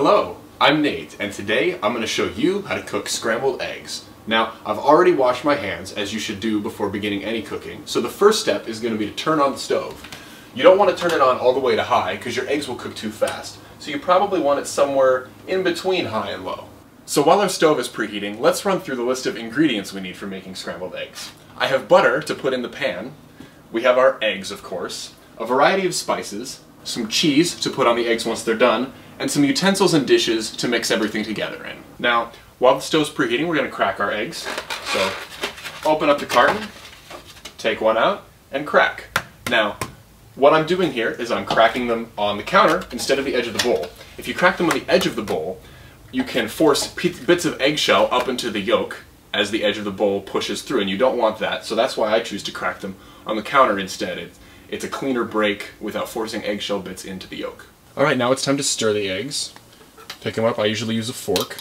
Hello, I'm Nate, and today I'm going to show you how to cook scrambled eggs. Now, I've already washed my hands, as you should do before beginning any cooking, so the first step is going to be to turn on the stove. You don't want to turn it on all the way to high, because your eggs will cook too fast, so you probably want it somewhere in between high and low. So while our stove is preheating, let's run through the list of ingredients we need for making scrambled eggs. I have butter to put in the pan, we have our eggs of course, a variety of spices, some cheese to put on the eggs once they're done, and some utensils and dishes to mix everything together in. Now, while the stove's preheating, we're going to crack our eggs. So, open up the carton, take one out, and crack. Now, what I'm doing here is I'm cracking them on the counter instead of the edge of the bowl. If you crack them on the edge of the bowl, you can force bits of eggshell up into the yolk as the edge of the bowl pushes through, and you don't want that, so that's why I choose to crack them on the counter instead. It's a cleaner break without forcing eggshell bits into the yolk. Alright, now it's time to stir the eggs. Pick them up, I usually use a fork.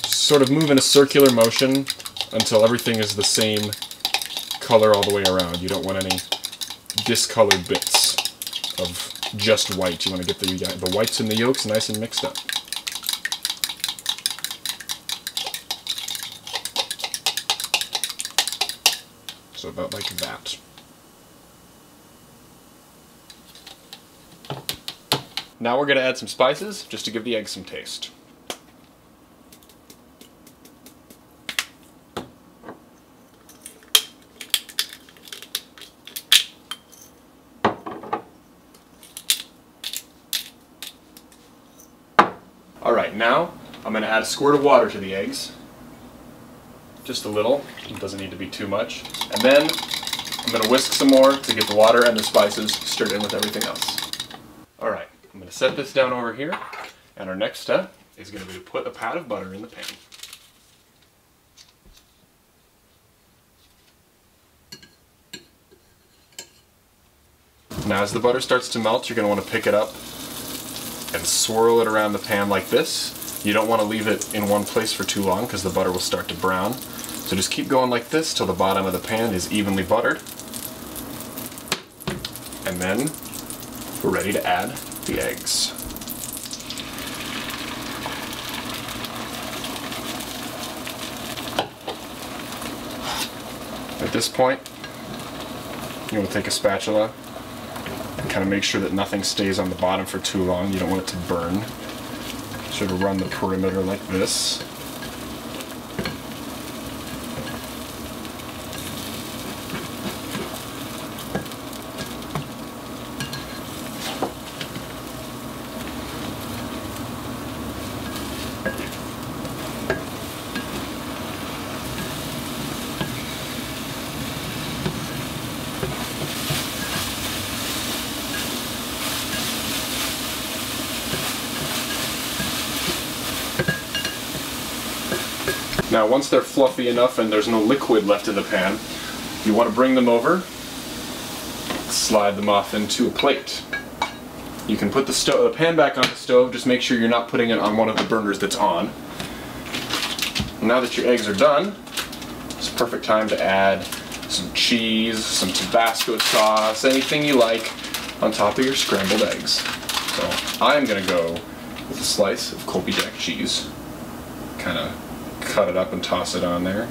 Just sort of move in a circular motion until everything is the same color all the way around. You don't want any discolored bits of just white. You want to get the whites and the yolks nice and mixed up. So about like that. Now we're going to add some spices, just to give the eggs some taste. Alright, now I'm going to add a squirt of water to the eggs. Just a little, it doesn't need to be too much. And then I'm going to whisk some more to get the water and the spices stirred in with everything else. Alright. I'm going to set this down over here, and our next step is going to be to put a pat of butter in the pan. Now as the butter starts to melt, you're going to want to pick it up and swirl it around the pan like this. You don't want to leave it in one place for too long because the butter will start to brown. So just keep going like this till the bottom of the pan is evenly buttered. And then we're ready to add the eggs. At this point, you want to take a spatula and kind of make sure that nothing stays on the bottom for too long. You don't want it to burn. Sort of run the perimeter like this. Now once they're fluffy enough and there's no liquid left in the pan, you want to bring them over, slide them off into a plate. You can put the pan back on the stove, just make sure you're not putting it on one of the burners that's on. Now that your eggs are done, it's a perfect time to add some cheese, some Tabasco sauce, anything you like on top of your scrambled eggs. So I'm going to go with a slice of Colby Jack cheese. Kind of cut it up and toss it on there.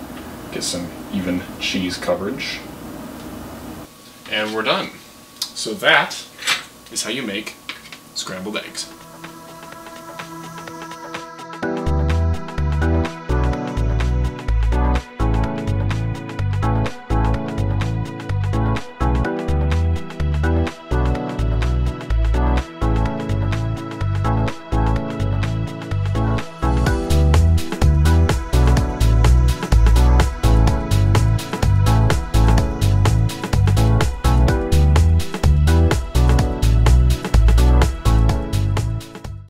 Get some even cheese coverage. And we're done. So that is how you make scrambled eggs.